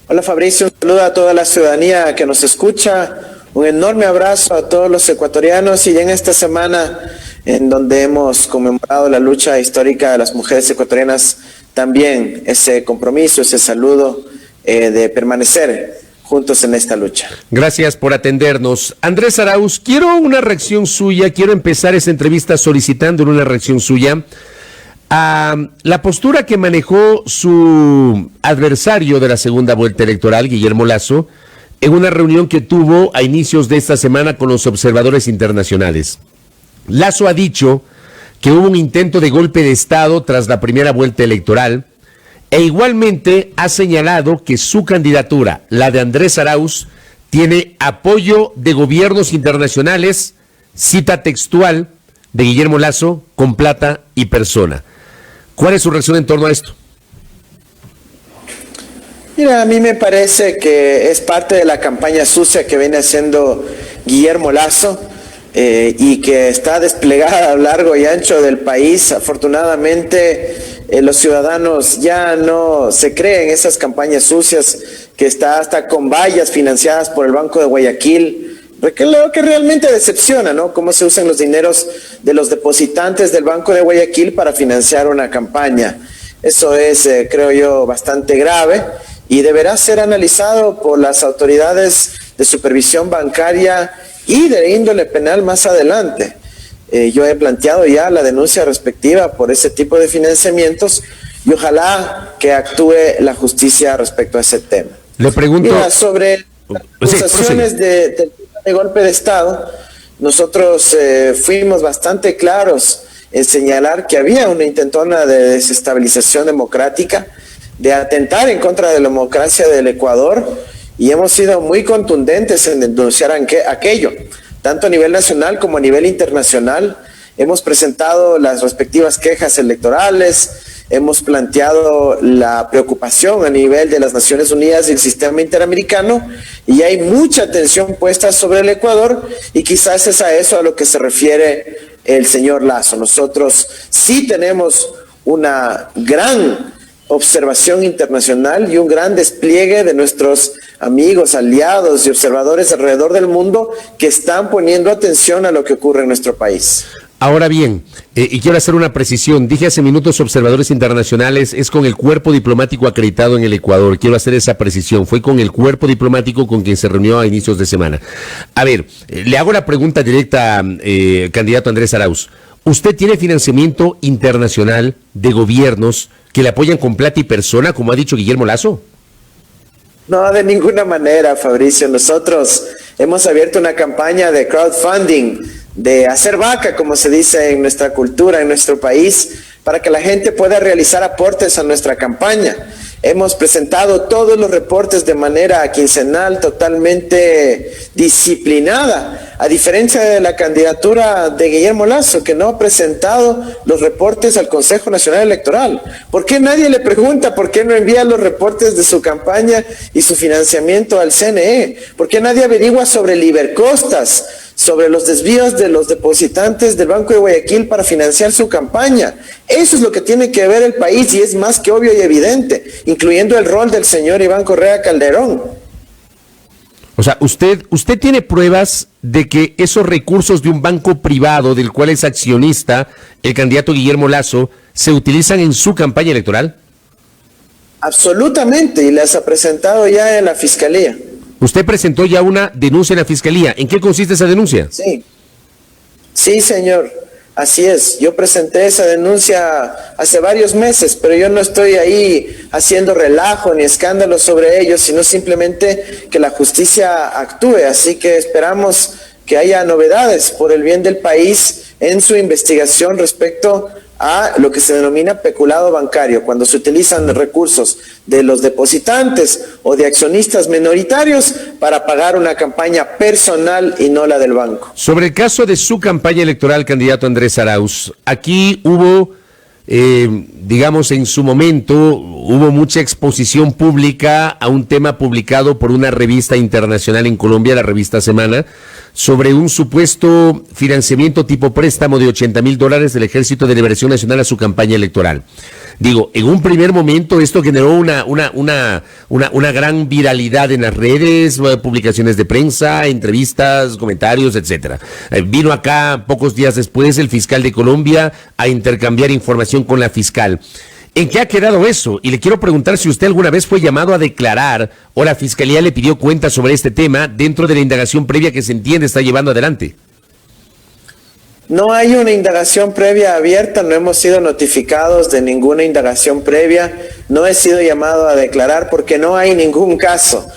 Hola Fabricio, un saludo a toda la ciudadanía que nos escucha, un enorme abrazo a todos los ecuatorianos y en esta semana en donde hemos conmemorado la lucha histórica de las mujeres ecuatorianas, también ese compromiso, ese saludo de permanecer juntos en esta lucha. Gracias por atendernos. Andrés Arauz, quiero una reacción suya, quiero empezar esta entrevista solicitando una reacción suya a la postura que manejó su adversario de la segunda vuelta electoral, Guillermo Lasso, en una reunión que tuvo a inicios de esta semana con los observadores internacionales. Lasso ha dicho que hubo un intento de golpe de Estado tras la primera vuelta electoral e igualmente ha señalado que su candidatura, la de Andrés Arauz, tiene apoyo de gobiernos internacionales, cita textual de Guillermo Lasso, con plata y persona. ¿Cuál es su reacción en torno a esto? Mira, a mí me parece que es parte de la campaña sucia que viene haciendo Guillermo Lasso y que está desplegada a lo largo y ancho del país. Afortunadamente, los ciudadanos ya no se creen esas campañas sucias que está hasta con vallas financiadas por el Banco de Guayaquil. Lo que realmente decepciona, ¿no? Cómo se usan los dineros de los depositantes del Banco de Guayaquil para financiar una campaña. Eso es, creo yo, bastante grave y deberá ser analizado por las autoridades de supervisión bancaria y de índole penal más adelante. Yo he planteado ya la denuncia respectiva por ese tipo de financiamientos y ojalá que actúe la justicia respecto a ese tema. Le pregunto... Mira, sobre las acusaciones de golpe de Estado, nosotros fuimos bastante claros en señalar que había una intentona de desestabilización democrática, de atentar en contra de la democracia del Ecuador, y hemos sido muy contundentes en denunciar aquello, tanto a nivel nacional como a nivel internacional. Hemos presentado las respectivas quejas electorales, hemos planteado la preocupación a nivel de las Naciones Unidas y el sistema interamericano, y hay mucha atención puesta sobre el Ecuador, y quizás es a eso a lo que se refiere el señor Lasso. Nosotros sí tenemos una gran observación internacional y un gran despliegue de nuestros amigos, aliados y observadores alrededor del mundo que están poniendo atención a lo que ocurre en nuestro país. Ahora bien, y quiero hacer una precisión, dije hace minutos observadores internacionales, es con el cuerpo diplomático acreditado en el Ecuador, quiero hacer esa precisión, fue con el cuerpo diplomático con quien se reunió a inicios de semana. A ver, le hago la pregunta directa, candidato Andrés Arauz, ¿usted tiene financiamiento internacional de gobiernos que le apoyan con plata y persona, como ha dicho Guillermo Lasso? No, de ninguna manera, Fabricio. Nosotros hemos abierto una campaña de crowdfunding, de hacer vaca, como se dice en nuestra cultura, en nuestro país, para que la gente pueda realizar aportes a nuestra campaña. Hemos presentado todos los reportes de manera quincenal, totalmente disciplinada, a diferencia de la candidatura de Guillermo Lasso, que no ha presentado los reportes al Consejo Nacional Electoral. ¿Por qué nadie le pregunta por qué no envía los reportes de su campaña y su financiamiento al CNE? ¿Por qué nadie averigua sobre el Ibercostas, sobre los desvíos de los depositantes del Banco de Guayaquil para financiar su campaña? Eso es lo que tiene que ver el país y es más que obvio y evidente, incluyendo el rol del señor Iván Correa Calderón. O sea, usted tiene pruebas de que esos recursos de un banco privado del cual es accionista el candidato Guillermo Lasso se utilizan en su campaña electoral. Absolutamente, y las ha presentado ya en la Fiscalía. Usted presentó ya una denuncia en la Fiscalía. ¿En qué consiste esa denuncia? Sí, señor. Así es. Yo presenté esa denuncia hace varios meses, pero yo no estoy ahí haciendo relajo ni escándalo sobre ello, sino simplemente que la justicia actúe. Así que esperamos que haya novedades por el bien del país en su investigación respecto a lo que se denomina peculado bancario, cuando se utilizan recursos de los depositantes o de accionistas minoritarios para pagar una campaña personal y no la del banco. Sobre el caso de su campaña electoral, candidato Andrés Arauz, aquí hubo, digamos, en su momento, hubo mucha exposición pública a un tema publicado por una revista internacional en Colombia, la revista Semana, sobre un supuesto financiamiento tipo préstamo de $80,000 del Ejército de Liberación Nacional a su campaña electoral. Digo, en un primer momento esto generó una gran viralidad en las redes, publicaciones de prensa, entrevistas, comentarios, etcétera. Vino acá pocos días después el fiscal de Colombia a intercambiar información con la fiscal. ¿En qué ha quedado eso? Y le quiero preguntar si usted alguna vez fue llamado a declarar o la fiscalía le pidió cuenta sobre este tema dentro de la indagación previa que se entiende está llevando adelante. No hay una indagación previa abierta, no hemos sido notificados de ninguna indagación previa, no he sido llamado a declarar porque no hay ningún caso.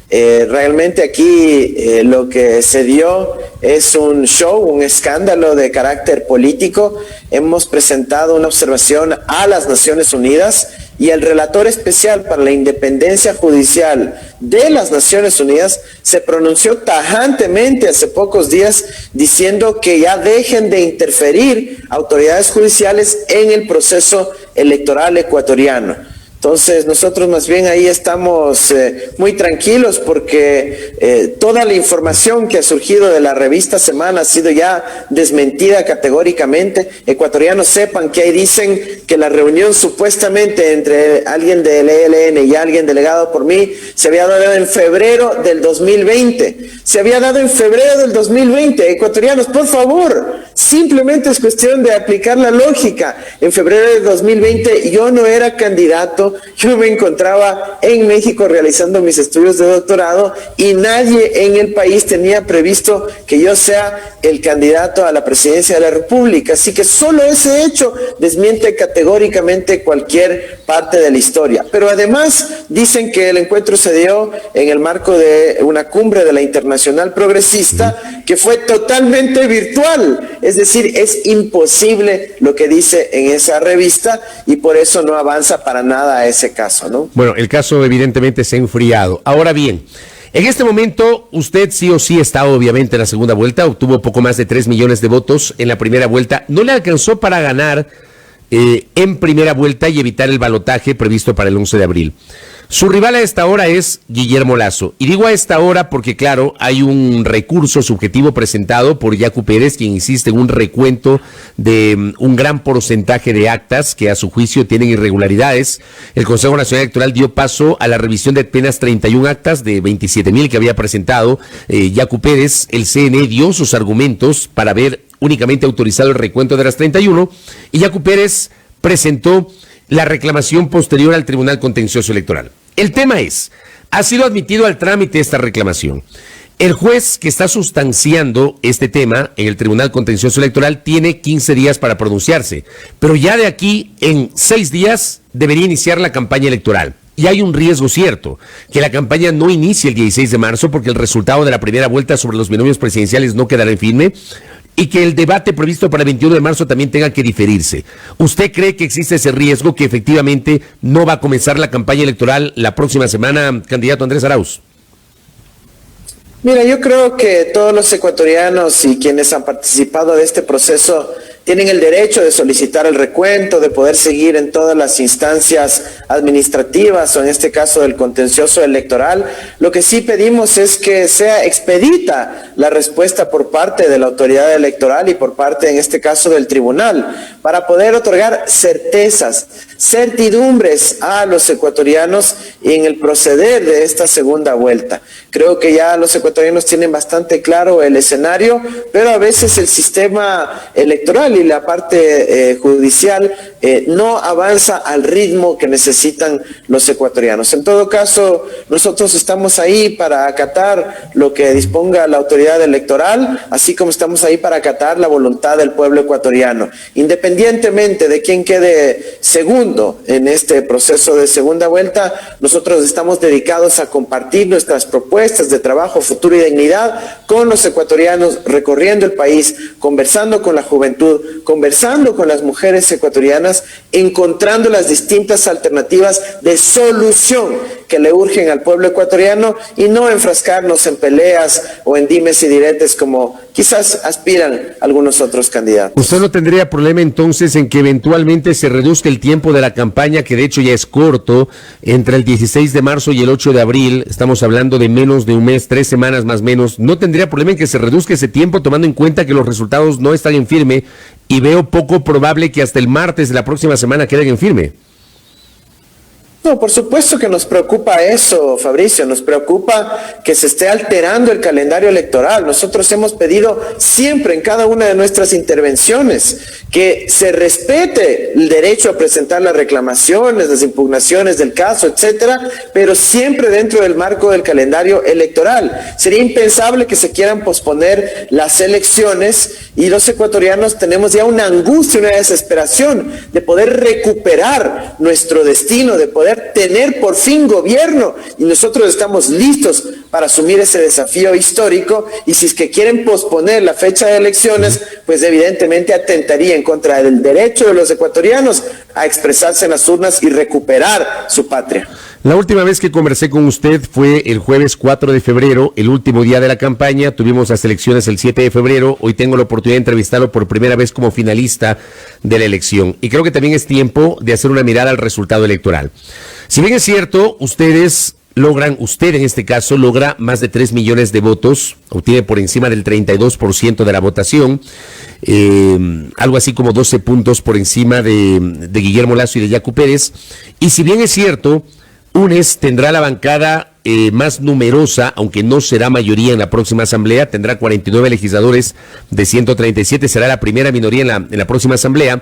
Realmente aquí lo que se dio es un show, un escándalo de carácter político. Hemos presentado una observación a las Naciones Unidas y el relator especial para la independencia judicial de las Naciones Unidas se pronunció tajantemente hace pocos días diciendo que ya dejen de interferir autoridades judiciales en el proceso electoral ecuatoriano. Entonces nosotros más bien ahí estamos muy tranquilos porque toda la información que ha surgido de la revista Semana ha sido ya desmentida categóricamente. Ecuatorianos sepan que ahí dicen que la reunión supuestamente entre alguien del ELN y alguien delegado por mí se había dado en febrero del 2020. Se había dado en febrero del 2020. Ecuatorianos, por favor, simplemente es cuestión de aplicar la lógica. En febrero del 2020 yo no era candidato. Yo me encontraba en México realizando mis estudios de doctorado y nadie en el país tenía previsto que yo sea el candidato a la presidencia de la República. Así que solo ese hecho desmiente categóricamente cualquier parte de la historia. Pero además dicen que el encuentro se dio en el marco de una cumbre de la Internacional Progresista que fue totalmente virtual. Es decir, es imposible lo que dice en esa revista y por eso no avanza para nada a ese caso, ¿no? Bueno, el caso evidentemente se ha enfriado. Ahora bien, en este momento usted sí o sí está obviamente en la segunda vuelta, obtuvo poco más de 3 millones de votos en la primera vuelta, no le alcanzó para ganar en primera vuelta y evitar el balotaje previsto para el 11 de abril. Su rival a esta hora es Guillermo Lasso. Y digo a esta hora porque, claro, hay un recurso subjetivo presentado por Yacu Pérez, quien insiste en un recuento de un gran porcentaje de actas que a su juicio tienen irregularidades. El Consejo Nacional Electoral dio paso a la revisión de apenas 31 actas de 27,000 que había presentado Yacu Pérez. El CNE dio sus argumentos para haber únicamente autorizado el recuento de las 31 y Yacu Pérez presentó la reclamación posterior al Tribunal Contencioso Electoral. El tema es, ha sido admitido al trámite esta reclamación. El juez que está sustanciando este tema en el Tribunal Contencioso Electoral tiene 15 días para pronunciarse, pero ya de aquí en 6 días debería iniciar la campaña electoral. Y hay un riesgo cierto, que la campaña no inicie el 16 de marzo porque el resultado de la primera vuelta sobre los binomios presidenciales no quedará en firme, y que el debate previsto para el 21 de marzo también tenga que diferirse. ¿Usted cree que existe ese riesgo que efectivamente no va a comenzar la campaña electoral la próxima semana, candidato Andrés Arauz? Mira, yo creo que todos los ecuatorianos y quienes han participado de este proceso tienen el derecho de solicitar el recuento, de poder seguir en todas las instancias administrativas o en este caso del contencioso electoral. Lo que sí pedimos es que sea expedita la respuesta por parte de la autoridad electoral y por parte, en este caso, del tribunal, para poder otorgar certezas, certidumbres a los ecuatorianos en el proceder de esta segunda vuelta. Creo que ya los ecuatorianos tienen bastante claro el escenario, pero a veces el sistema electoral y la parte judicial no avanza al ritmo que necesitan los ecuatorianos. En todo caso, nosotros estamos ahí para acatar lo que disponga la autoridad electoral, así como estamos ahí para acatar la voluntad del pueblo ecuatoriano. Independientemente de quién quede segundo en este proceso de segunda vuelta, nosotros estamos dedicados a compartir nuestras propuestas de trabajo, futuro y dignidad con los ecuatorianos, recorriendo el país, conversando con la juventud, conversando con las mujeres ecuatorianas, encontrando las distintas alternativas de solución que le urgen al pueblo ecuatoriano y no enfrascarnos en peleas o en dimes y diretes como quizás aspiran algunos otros candidatos. ¿Usted no tendría problema entonces en que eventualmente se reduzca el tiempo de la campaña, que de hecho ya es corto, entre el 16 de marzo y el 8 de abril? Estamos hablando de menos de un mes, 3 semanas más o menos. ¿No tendría problema en que se reduzca ese tiempo tomando en cuenta que los resultados no están en firme y veo poco probable que hasta el martes de la próxima semana queden en firme? No, por supuesto que nos preocupa eso, Fabricio, nos preocupa que se esté alterando el calendario electoral. Nosotros hemos pedido siempre en cada una de nuestras intervenciones que se respete el derecho a presentar las reclamaciones, las impugnaciones del caso, etcétera, pero siempre dentro del marco del calendario electoral. Sería impensable que se quieran posponer las elecciones y los ecuatorianos tenemos ya una angustia, una desesperación de poder recuperar nuestro destino, de poder tener por fin gobierno, y nosotros estamos listos para asumir ese desafío histórico, y si es que quieren posponer la fecha de elecciones, pues evidentemente atentaría en contra del derecho de los ecuatorianos a expresarse en las urnas y recuperar su patria. La última vez que conversé con usted fue el jueves 4 de febrero, el último día de la campaña. Tuvimos las elecciones el 7 de febrero. Hoy tengo la oportunidad de entrevistarlo por primera vez como finalista de la elección. Y creo que también es tiempo de hacer una mirada al resultado electoral. Si bien es cierto, usted en este caso logra más de 3 millones de votos, obtiene por encima del 32% de la votación, algo así como 12 puntos por encima de Guillermo Lasso y de Yacu Pérez. Y si bien es cierto, UNES tendrá la bancada más numerosa, aunque no será mayoría en la próxima asamblea, tendrá 49 legisladores de 137, será la primera minoría en la próxima asamblea.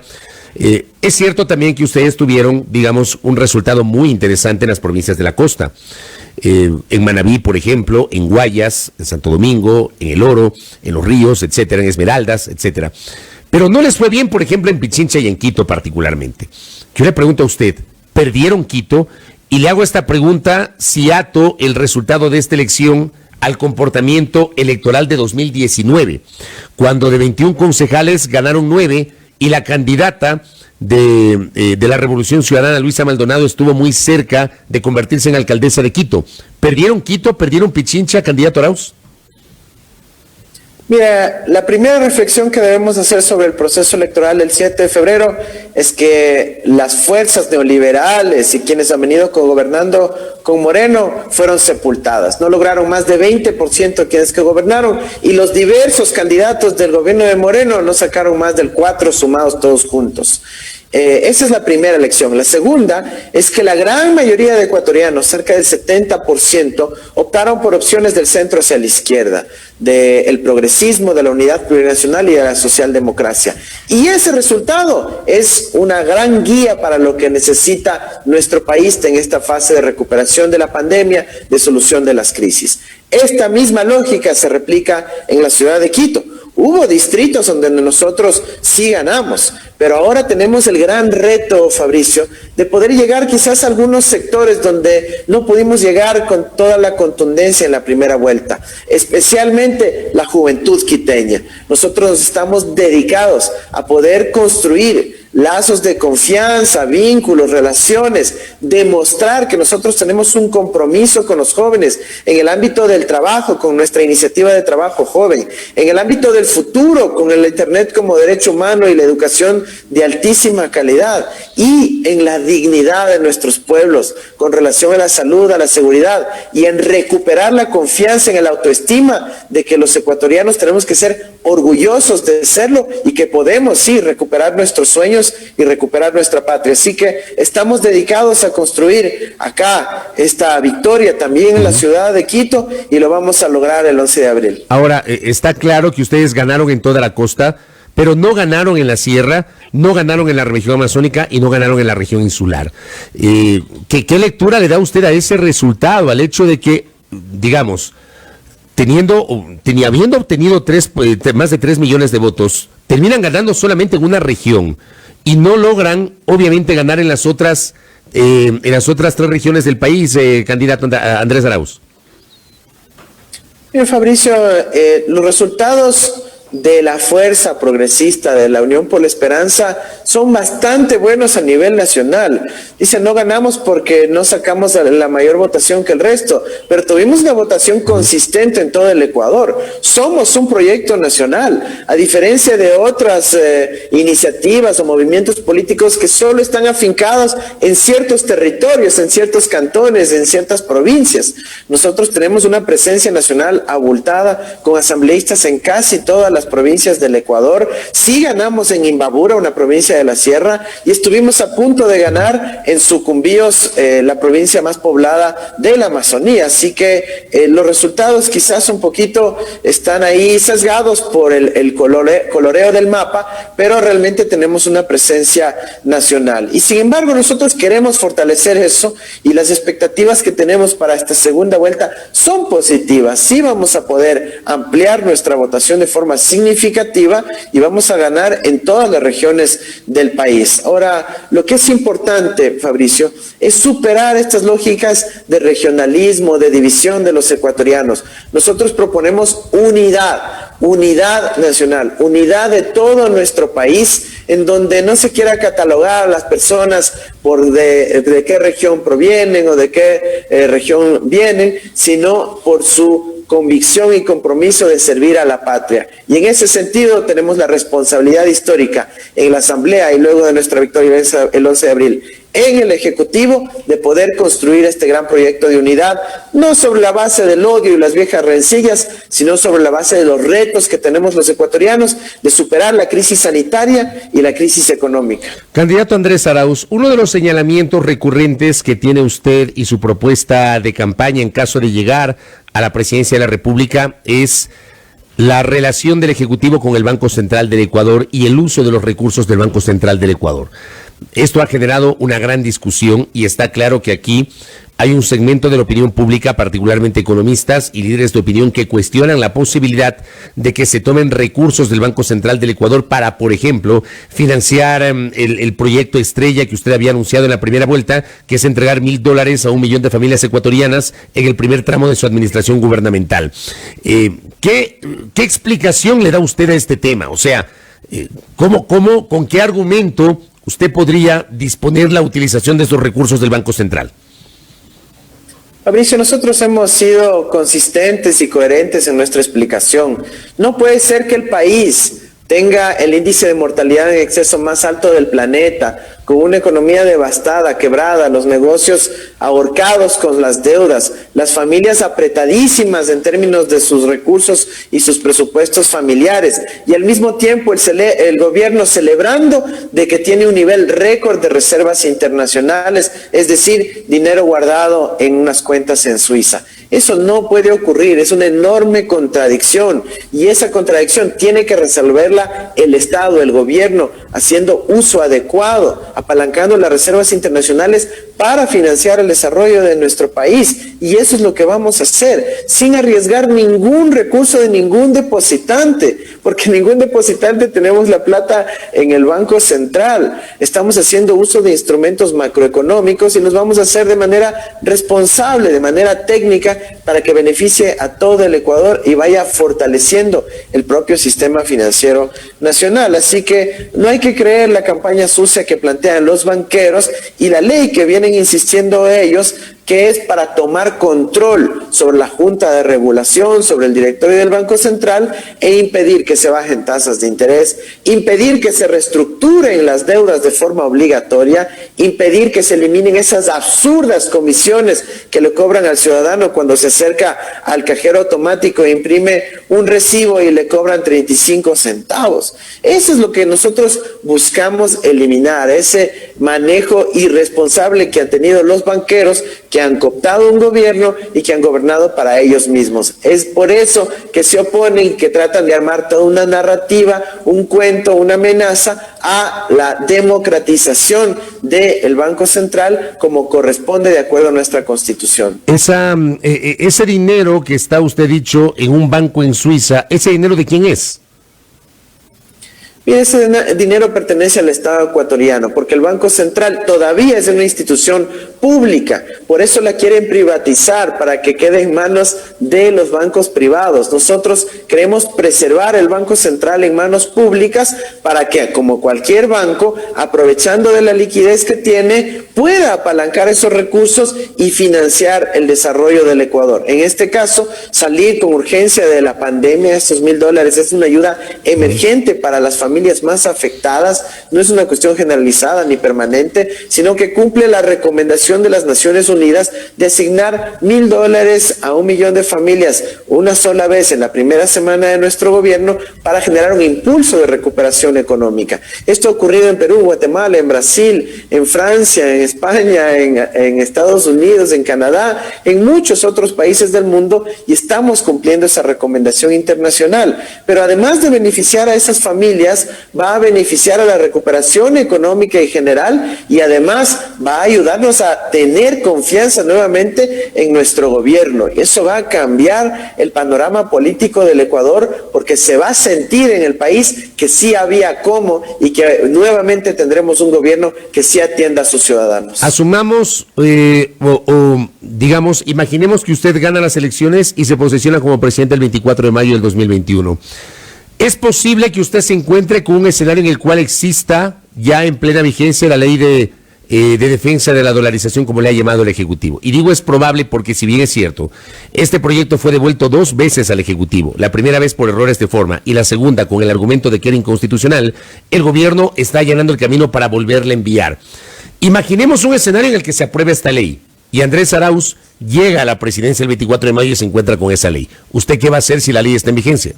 Es cierto también que ustedes tuvieron, digamos, un resultado muy interesante en las provincias de la costa. En Manabí, por ejemplo, en Guayas, en Santo Domingo, en El Oro, en Los Ríos, etcétera, en Esmeraldas, etcétera. Pero no les fue bien, por ejemplo, en Pichincha y en Quito particularmente. Yo le pregunto a usted, ¿perdieron Quito? Y le hago esta pregunta si ato el resultado de esta elección al comportamiento electoral de 2019, cuando de 21 concejales ganaron 9 y la candidata de la Revolución Ciudadana, Luisa Maldonado, estuvo muy cerca de convertirse en alcaldesa de Quito. ¿Perdieron Quito? ¿Perdieron Pichincha, candidato Arauz? Mira, la primera reflexión que debemos hacer sobre el proceso electoral del 7 de febrero es que las fuerzas neoliberales y quienes han venido gobernando con Moreno fueron sepultadas. No lograron más de 20% de quienes que gobernaron, y los diversos candidatos del gobierno de Moreno no sacaron más del 4% sumados todos juntos. Esa es la primera lección. La segunda es que la gran mayoría de ecuatorianos, cerca del 70%, optaron por opciones del centro hacia la izquierda, del progresismo, de la unidad plurinacional y de la socialdemocracia. Y ese resultado es una gran guía para lo que necesita nuestro país en esta fase de recuperación de la pandemia, de solución de las crisis. Esta misma lógica se replica en la ciudad de Quito. Hubo distritos donde nosotros sí ganamos, pero ahora tenemos el gran reto, Fabricio, de poder llegar quizás a algunos sectores donde no pudimos llegar con toda la contundencia en la primera vuelta, especialmente la juventud quiteña. Nosotros estamos dedicados a poder construir lazos de confianza, vínculos, relaciones, demostrar que nosotros tenemos un compromiso con los jóvenes en el ámbito del trabajo, con nuestra iniciativa de trabajo joven, en el ámbito del futuro, con el Internet como derecho humano y la educación de altísima calidad, y en la dignidad de nuestros pueblos, con relación a la salud, a la seguridad, y en recuperar la confianza en el autoestima de que los ecuatorianos tenemos que ser orgullosos de serlo y que podemos, sí, recuperar nuestros sueños y recuperar nuestra patria. Así que estamos dedicados a construir acá esta victoria también en la ciudad de Quito, y lo vamos a lograr el 11 de abril. Ahora, está claro que ustedes ganaron en toda la costa, pero no ganaron en la sierra, no ganaron en la región amazónica y no ganaron en la región insular. ¿Qué lectura le da usted a ese resultado, al hecho de que, digamos, habiendo obtenido más de 3 millones de votos, terminan ganando solamente en una región y no logran, obviamente, ganar en las otras 3 regiones del país, candidato Andrés Arauz? Bien, Fabricio, los resultados de la fuerza progresista de la Unión por la Esperanza son bastante buenos a nivel nacional. Dicen, no ganamos porque no sacamos la mayor votación que el resto, pero tuvimos una votación consistente en todo el Ecuador. Somos un proyecto nacional, a diferencia de otras iniciativas o movimientos políticos que solo están afincados en ciertos territorios, en ciertos cantones, en ciertas provincias. Nosotros tenemos una presencia nacional abultada, con asambleístas en casi todas las las provincias del Ecuador, sí ganamos en Imbabura, una provincia de la sierra, y estuvimos a punto de ganar en Sucumbíos, la provincia más poblada de la Amazonía. Así que los resultados quizás un poquito están ahí sesgados por el coloreo del mapa, pero realmente tenemos una presencia nacional. Y sin embargo, nosotros queremos fortalecer eso, y las expectativas que tenemos para esta segunda vuelta son positivas. Sí vamos a poder ampliar nuestra votación de forma significativa y vamos a ganar en todas las regiones del país. Ahora, lo que es importante, Fabricio, es superar estas lógicas de regionalismo, de división de los ecuatorianos. Nosotros proponemos unidad nacional, unidad de todo nuestro país, en donde no se quiera catalogar a las personas por de qué región provienen o de qué región vienen, sino por su convicción y compromiso de servir a la patria. Y en ese sentido tenemos la responsabilidad histórica en la Asamblea y luego de nuestra victoria el 11 de abril en el Ejecutivo de poder construir este gran proyecto de unidad, no sobre la base del odio y las viejas rencillas, sino sobre la base de los retos que tenemos los ecuatorianos de superar la crisis sanitaria y la crisis económica. Candidato Andrés Arauz, uno de los señalamientos recurrentes que tiene usted y su propuesta de campaña en caso de llegar a la presidencia de la República es la relación del Ejecutivo con el Banco Central del Ecuador y el uso de los recursos del Banco Central del Ecuador. Esto ha generado una gran discusión y está claro que aquí hay un segmento de la opinión pública, particularmente economistas y líderes de opinión, que cuestionan la posibilidad de que se tomen recursos del Banco Central del Ecuador para, por ejemplo, financiar el proyecto estrella que usted había anunciado en la primera vuelta, que es entregar $1,000 a 1 millón de familias ecuatorianas en el primer tramo de su administración gubernamental. ¿Qué explicación le da usted a este tema? O sea, con qué argumento usted podría disponer la utilización de esos recursos del Banco Central? Fabricio, nosotros hemos sido consistentes y coherentes en nuestra explicación. No puede ser que el país tenga el índice de mortalidad en exceso más alto del planeta, con una economía devastada, quebrada, los negocios ahorcados con las deudas, las familias apretadísimas en términos de sus recursos y sus presupuestos familiares, y al mismo tiempo el gobierno celebrando de que tiene un nivel récord de reservas internacionales, es decir, dinero guardado en unas cuentas en Suiza. Eso no puede ocurrir, es una enorme contradicción, y esa contradicción tiene que resolverla el Estado, el gobierno, haciendo uso adecuado, apalancando las reservas internacionales para financiar el desarrollo de nuestro país. Y eso es lo que vamos a hacer, sin arriesgar ningún recurso de ningún depositante, porque ningún depositante tenemos la plata en el Banco Central. Estamos haciendo uso de instrumentos macroeconómicos y los vamos a hacer de manera responsable, de manera técnica, para que beneficie a todo el Ecuador y vaya fortaleciendo el propio sistema financiero nacional. Así que no hay que creer la campaña sucia que plantean los banqueros y la ley que vienen insistiendo ellos, que es para tomar control sobre la Junta de Regulación, sobre el directorio del Banco Central e impedir que se bajen tasas de interés, impedir que se reestructuren las deudas de forma obligatoria, impedir que se eliminen esas absurdas comisiones que le cobran al ciudadano cuando se acerca al cajero automático e imprime un recibo y le cobran 35 centavos. Eso es lo que nosotros buscamos eliminar, ese manejo irresponsable que han tenido los banqueros, que han cooptado un gobierno y que han gobernado para ellos mismos. Es por eso que se oponen, que tratan de armar toda una narrativa, un cuento, una amenaza a la democratización del Banco Central como corresponde de acuerdo a nuestra Constitución. Ese dinero que está usted dicho en un banco en Suiza, ¿ese dinero de quién es? Mire, ese dinero pertenece al Estado ecuatoriano, porque el Banco Central todavía es una institución pública, por eso la quieren privatizar, para que quede en manos de los bancos privados. Nosotros queremos preservar el Banco Central en manos públicas para que, como cualquier banco, aprovechando de la liquidez que tiene, pueda apalancar esos recursos y financiar el desarrollo del Ecuador. En este caso, salir con urgencia de la pandemia, estos $1,000 es una ayuda emergente para las familias familias más afectadas, no es una cuestión generalizada ni permanente, sino que cumple la recomendación de las Naciones Unidas de asignar $1,000 a 1 millón de familias una sola vez en la primera semana de nuestro gobierno para generar un impulso de recuperación económica. Esto ha ocurrido en Perú, Guatemala, en Brasil, en Francia, en España, en Estados Unidos, en Canadá, en muchos otros países del mundo, y estamos cumpliendo esa recomendación internacional. Pero además de beneficiar a esas familias, va a beneficiar a la recuperación económica en general y además va a ayudarnos a tener confianza nuevamente en nuestro gobierno. Y eso va a cambiar el panorama político del Ecuador, porque se va a sentir en el país que sí había cómo y que nuevamente tendremos un gobierno que sí atienda a sus ciudadanos. Asumamos digamos, imaginemos que usted gana las elecciones y se posesiona como presidente el 24 de mayo del 2021. ¿Es posible que usted se encuentre con un escenario en el cual exista ya en plena vigencia la ley de defensa de la dolarización, como le ha llamado el Ejecutivo? Y digo es probable porque, si bien es cierto, este proyecto fue devuelto 2 veces al Ejecutivo, la primera vez por errores de forma y la segunda con el argumento de que era inconstitucional, el gobierno está allanando el camino para volverle a enviar. Imaginemos un escenario en el que se apruebe esta ley y Andrés Arauz llega a la presidencia el 24 de mayo y se encuentra con esa ley. ¿Usted qué va a hacer si la ley está en vigencia?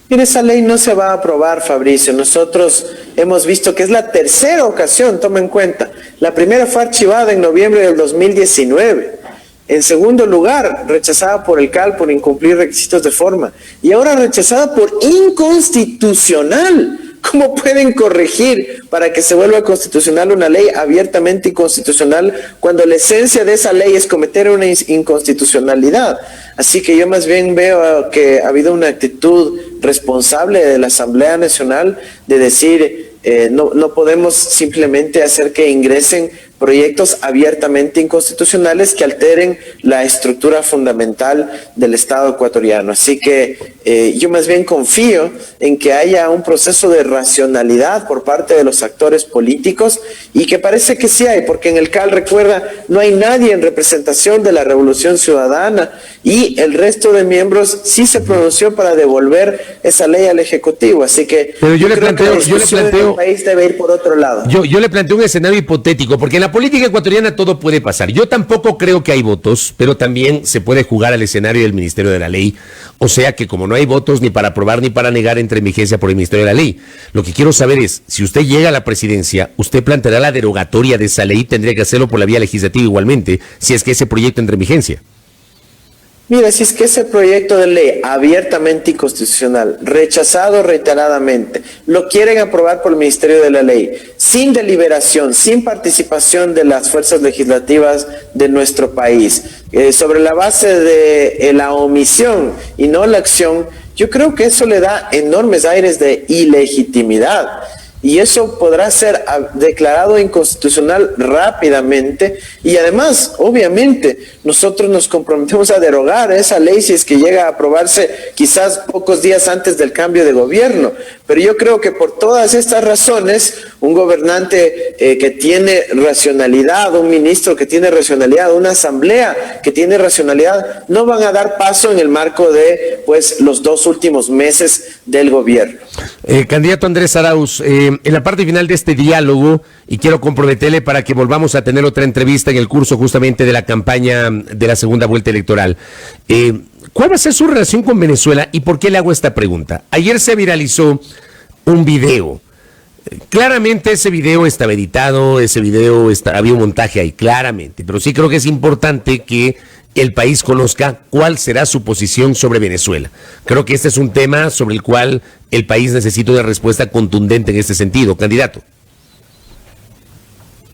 Mire, esa ley no se va a aprobar, Fabricio. Nosotros hemos visto que es la tercera ocasión, toma en cuenta. La primera fue archivada en noviembre del 2019. En segundo lugar, rechazada por el CAL por incumplir requisitos de forma. Y ahora rechazada por inconstitucional. ¿Cómo pueden corregir para que se vuelva constitucional una ley abiertamente inconstitucional cuando la esencia de esa ley es cometer una inconstitucionalidad? Así que yo más bien veo que ha habido una actitud responsable de la Asamblea Nacional de decir no podemos simplemente hacer que ingresen proyectos abiertamente inconstitucionales que alteren la estructura fundamental del Estado ecuatoriano. Así que yo más bien confío en que haya un proceso de racionalidad por parte de los actores políticos, y que parece que sí hay, porque en el CAL, recuerda, no hay nadie en representación de la Revolución Ciudadana, y el resto de miembros sí se pronunció para devolver esa ley al Ejecutivo. Así que pero yo le planteo, el país debe ir por otro lado. Yo le planteo un escenario hipotético, porque en la política ecuatoriana todo puede pasar. Yo tampoco creo que hay votos, pero también se puede jugar al escenario del Ministerio de la Ley. O sea que como no hay votos ni para aprobar ni para negar, entra en vigencia por el Ministerio de la Ley. Lo que quiero saber es, si usted llega a la presidencia, ¿usted planteará la derogatoria de esa ley? Tendría que hacerlo por la vía legislativa igualmente, si es que ese proyecto entra en vigencia. Mira, si es que ese proyecto de ley abiertamente inconstitucional, rechazado reiteradamente, lo quieren aprobar por el Ministerio de la Ley, sin deliberación, sin participación de las fuerzas legislativas de nuestro país, sobre la base de la omisión y no la acción, yo creo que eso le da enormes aires de ilegitimidad. Y eso podrá ser declarado inconstitucional rápidamente, y además, obviamente, nosotros nos comprometemos a derogar esa ley si es que llega a aprobarse quizás pocos días antes del cambio de gobierno. Pero yo creo que por todas estas razones, un gobernante que tiene racionalidad, un ministro que tiene racionalidad, una asamblea que tiene racionalidad, no van a dar paso en el marco de los 2 últimos meses del gobierno. Candidato Andrés Arauz, en la parte final de este diálogo, y quiero comprometerle para que volvamos a tener otra entrevista en el curso justamente de la campaña de la segunda vuelta electoral, ¿cuál va a ser su relación con Venezuela y por qué le hago esta pregunta? Ayer se viralizó un video. Claramente ese video estaba editado, había un montaje ahí, claramente, pero sí creo que es importante que el país conozca cuál será su posición sobre Venezuela. Creo que este es un tema sobre el cual el país necesita una respuesta contundente en este sentido. Candidato.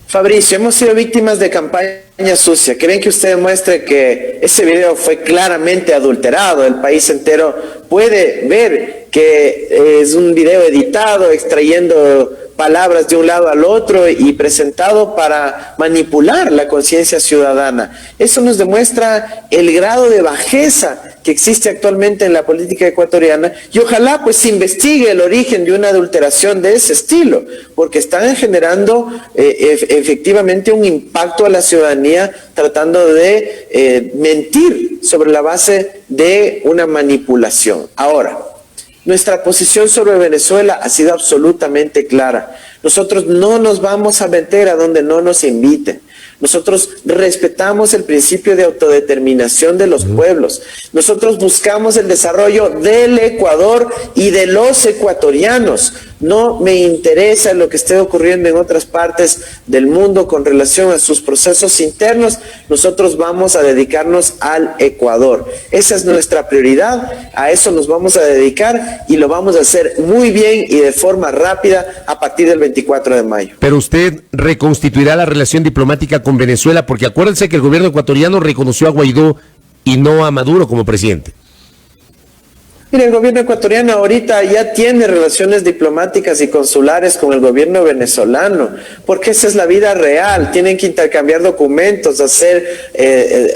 Fabricio, hemos sido víctimas de campaña sucia. ¿Creen que usted demuestre que ese video fue claramente adulterado? El país entero puede ver que es un video editado, extrayendo palabras de un lado al otro y presentado para manipular la conciencia ciudadana. Eso nos demuestra el grado de bajeza que existe actualmente en la política ecuatoriana, y ojalá se investigue el origen de una adulteración de ese estilo, porque están generando efectivamente un impacto a la ciudadanía, tratando de mentir sobre la base de una manipulación. Ahora, Nuestra posición sobre Venezuela ha sido absolutamente clara. Nosotros no nos vamos a meter a donde no nos inviten. Nosotros respetamos el principio de autodeterminación de los pueblos. Nosotros buscamos el desarrollo del Ecuador y de los ecuatorianos. No me interesa lo que esté ocurriendo en otras partes del mundo con relación a sus procesos internos. Nosotros vamos a dedicarnos al Ecuador. Esa es nuestra prioridad. A eso nos vamos a dedicar y lo vamos a hacer muy bien y de forma rápida a partir del 24 de mayo. Pero usted reconstituirá la relación diplomática con Venezuela, porque acuérdense que el gobierno ecuatoriano reconoció a Guaidó y no a Maduro como presidente. Mire, el gobierno ecuatoriano ahorita ya tiene relaciones diplomáticas y consulares con el gobierno venezolano, porque esa es la vida real. Tienen que intercambiar documentos, hacer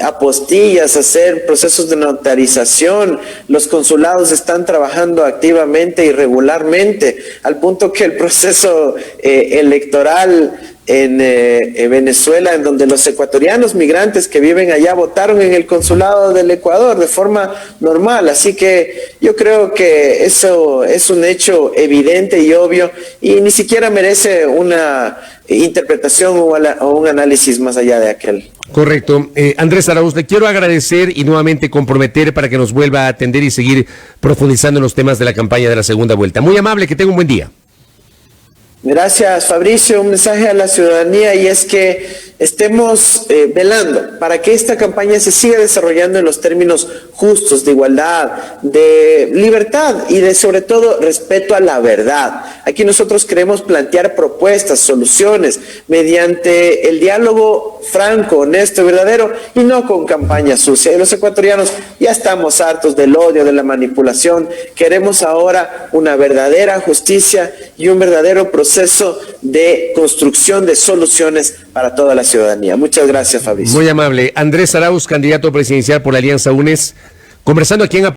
apostillas, hacer procesos de notarización. Los consulados están trabajando activamente y regularmente, al punto que el proceso electoral en Venezuela, en donde los ecuatorianos migrantes que viven allá votaron en el consulado del Ecuador de forma normal. Así que yo creo que eso es un hecho evidente y obvio y ni siquiera merece una interpretación o un análisis más allá de aquel. Correcto. Andrés Arauz, le quiero agradecer y nuevamente comprometer para que nos vuelva a atender y seguir profundizando en los temas de la campaña de la segunda vuelta. Muy amable, que tenga un buen día. Gracias, Fabricio. Un mensaje a la ciudadanía y es que estemos velando para que esta campaña se siga desarrollando en los términos justos de igualdad, de libertad y de sobre todo respeto a la verdad. Aquí nosotros queremos plantear propuestas, soluciones mediante el diálogo franco, honesto y verdadero y no con campaña sucia. Y los ecuatorianos ya estamos hartos del odio, de la manipulación. Queremos ahora una verdadera justicia y un verdadero proceso de construcción de soluciones para toda la ciudadanía. Muchas gracias, Fabricio. Muy amable. Andrés Arauz, candidato presidencial por la Alianza UNES, conversando aquí en